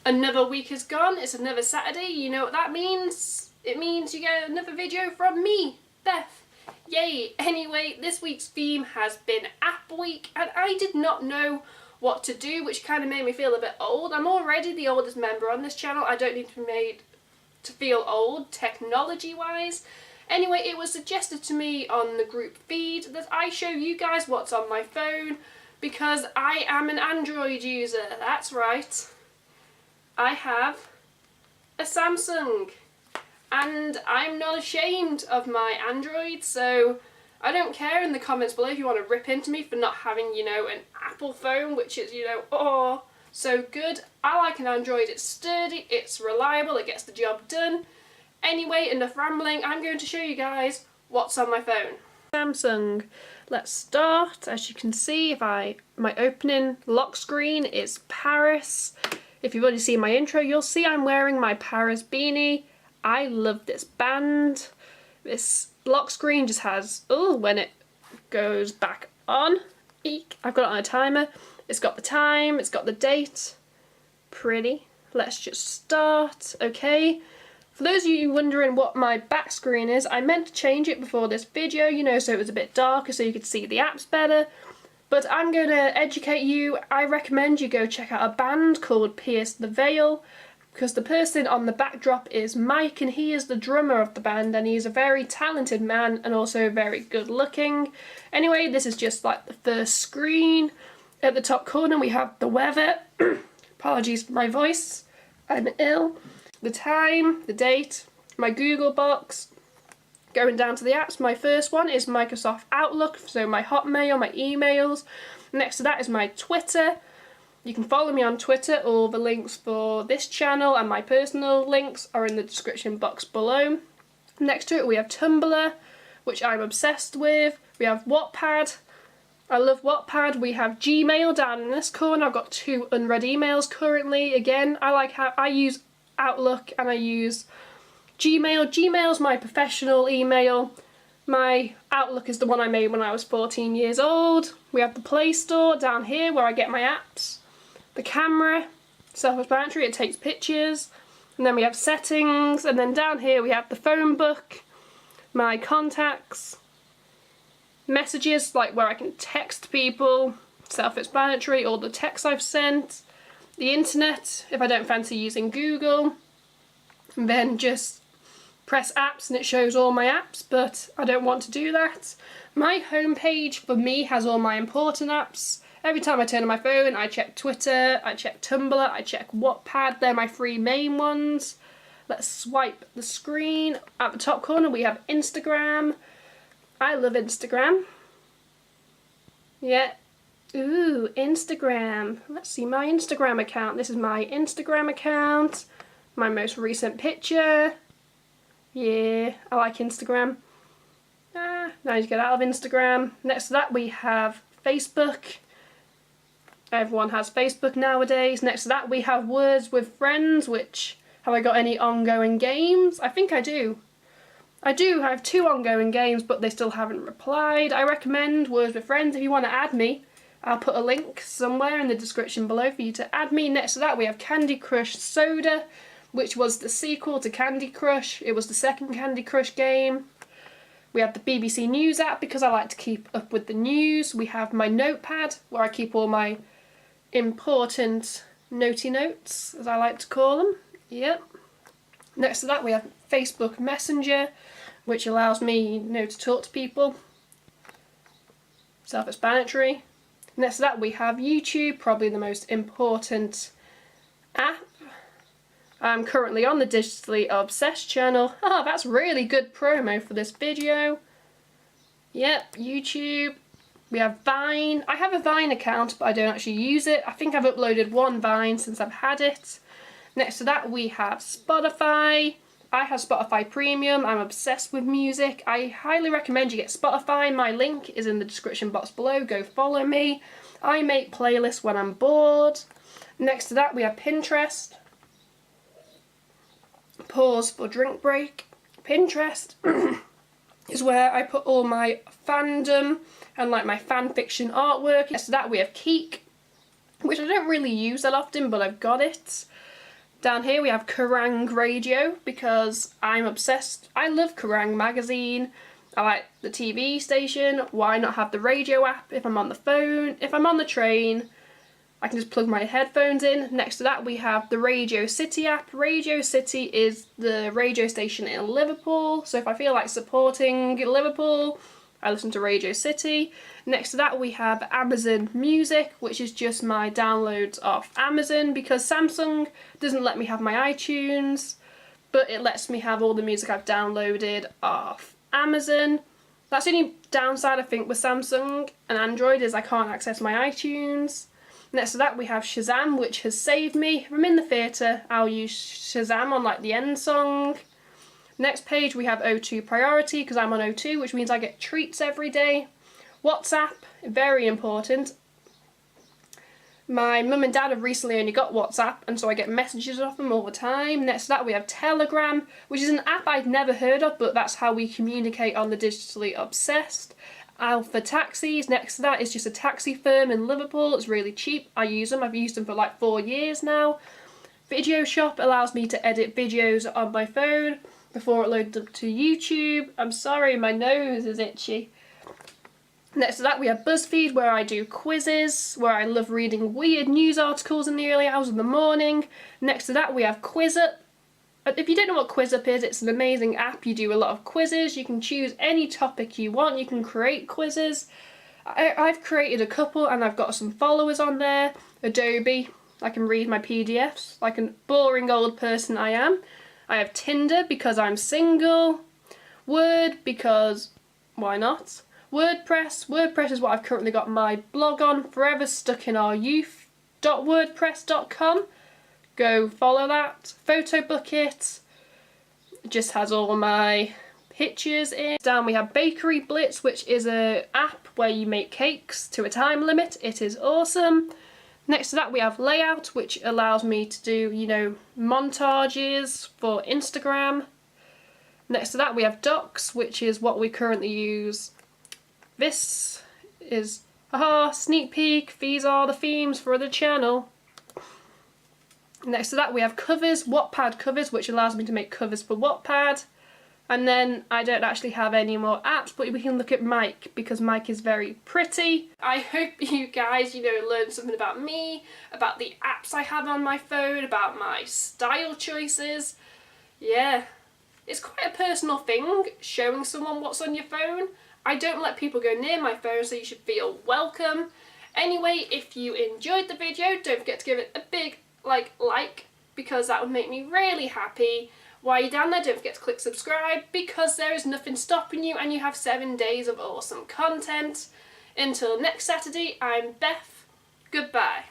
Another week is gone, it's another Saturday, you know what that means? It means you get another video from me, Beth. Yay! Anyway, this week's theme has been App Week, and I did not know what to do, which kind of made me feel a bit old. I'm already the oldest member on this channel, I don't need to be made to feel old, technology-wise. Anyway, it was suggested to me on the group feed that I show you guys what's on my phone, because I am an Android user, that's right. I have a Samsung, and I'm not ashamed of my Android, so I don't care in the comments below if you want to rip into me for not having, you know, an Apple phone, which is, you know, oh, so good. I like an Android, it's sturdy, it's reliable, it gets the job done. Anyway, enough rambling, I'm going to show you guys what's on my phone. Samsung. Let's start. As you can see, my opening lock screen is Paris. If you've already seen my intro, you'll see I'm wearing my Paris beanie. I love this band. This lock screen just has, oh, when it goes back on, eek, I've got it on a timer. It's got the time, it's got the date. Pretty. Let's just start. Okay. For those of you wondering what my back screen is, I meant to change it before this video, you know, so it was a bit darker so you could see the apps better. But I'm going to educate you. I recommend you go check out a band called Pierce the Veil, because the person on the backdrop is Mike, and he is the drummer of the band, and he's a very talented man and also very good looking. Anyway, this is just like the first screen. At the top corner we have the weather. Apologies for my voice, I'm ill. The time, the date, my Google box. Going down to the apps, my first one is Microsoft Outlook, so my Hotmail, my emails. Next to that is my Twitter. You can follow me on Twitter. All the links for this channel and my personal links are in the description box below. Next to it we have Tumblr, which I'm obsessed with. We have Wattpad. I love Wattpad. We have Gmail down in this corner. I've got 2 unread emails currently. Again, I like how I use Outlook and I use Gmail. Gmail's my professional email. My Outlook is the one I made when I was 14 years old. We have the Play Store down here where I get my apps. The camera, self-explanatory, it takes pictures. And then we have settings, and then down here we have the phone book, my contacts, messages, like where I can text people, self-explanatory, all the texts I've sent, the internet, if I don't fancy using Google, and then just press apps and it shows all my apps, but I don't want to do that. My homepage for me has all my important apps. Every time I turn on my phone, I check Twitter, I check Tumblr, I check Wattpad, they're my 3 main ones. Let's swipe the screen. At the top corner we have Instagram. I love Instagram. Yeah. Ooh, Instagram. Let's see my Instagram account. This is my Instagram account. My most recent picture. Yeah, I like Instagram. Now you get out of Instagram. Next to that we have Facebook. Everyone has Facebook nowadays. Next to that we have Words with Friends, which, have I got any ongoing games? I think I do. I have 2 ongoing games, but they still haven't replied. I recommend Words with Friends if you want to add me. I'll put a link somewhere in the description below for you to add me. Next to that we have Candy Crush Soda, which was the sequel to Candy Crush. It was the second Candy Crush game. We have the BBC News app because I like to keep up with the news. We have my notepad where I keep all my important notey notes, as I like to call them. Yep. Next to that we have Facebook Messenger, which allows me, you know, to talk to people. Self-explanatory. Next to that we have YouTube, probably the most important app. I'm currently on the Digitally Obsessed channel. Ah, that's really good promo for this video. Yep, YouTube. We have Vine. I have a Vine account, but I don't actually use it. I think I've uploaded 1 Vine since I've had it. Next to that we have Spotify. I have Spotify Premium. I'm obsessed with music. I highly recommend you get Spotify. My link is in the description box below. Go follow me. I make playlists when I'm bored. Next to that we have Pinterest. Pause for drink break. Pinterest is where I put all my fandom and like my fan fiction artwork. Next to that we have Keek, which I don't really use that often, but I've got it. Down here we have Kerrang Radio because I'm obsessed. I love Kerrang magazine. I like the TV station. Why not have the radio app if I'm on the phone? If I'm on the train, I can just plug my headphones in. Next to that we have the Radio City app. Radio City is the radio station in Liverpool. So if I feel like supporting Liverpool, I listen to Radio City. Next to that we have Amazon Music, which is just my downloads off Amazon because Samsung doesn't let me have my iTunes, but it lets me have all the music I've downloaded off Amazon. That's the only downside I think with Samsung and Android is I can't access my iTunes. Next to that we have Shazam, which has saved me. If I'm in the theatre, I'll use Shazam on like the end song. Next page we have O2 Priority because I'm on O2, which means I get treats every day. WhatsApp, very important. My mum and dad have recently only got WhatsApp, and so I get messages off them all the time. Next to that we have Telegram, which is an app I'd never heard of, but that's how we communicate on the Digitally Obsessed. Alpha Taxis, next to that is just a taxi firm in Liverpool. It's really cheap. I use them. I've used them for like 4 years now. Video Shop allows me to edit videos on my phone before uploading them to YouTube. I'm sorry, my nose is itchy. Next to that we have BuzzFeed, where I do quizzes, where I love reading weird news articles in the early hours of the morning. Next to that we have QuizUp. If you don't know what QuizUp is, it's an amazing app. You do a lot of quizzes. You can choose any topic you want. You can create quizzes. I've created a couple and I've got some followers on there. Adobe, I can read my PDFs like a boring old person I am. I have Tinder because I'm single. Word because why not? WordPress is what I've currently got my blog on, Forever Stuck in Our Youth.wordpress.com. Go follow that. Photobucket just has all my pictures in. Down we have Bakery Blitz, which is an app where you make cakes to a time limit. It is awesome. Next to that we have Layout, which allows me to do, you know, montages for Instagram. Next to that we have Docs, which is what we currently use. This is, sneak peek, these are the themes for the channel. Next to that we have Covers, Wattpad Covers, which allows me to make covers for Wattpad. And then I don't actually have any more apps, but we can look at Mike because Mike is very pretty. I hope you guys, you know, learned something about me, about the apps I have on my phone, about my style choices. Yeah, it's quite a personal thing, showing someone what's on your phone. I don't let people go near my phone, so you should feel welcome. Anyway, if you enjoyed the video, don't forget to give it a big like because that would make me really happy. While you're down there, don't forget to click subscribe because there is nothing stopping you and you have 7 days of awesome content. Until next Saturday, I'm Beth. Goodbye.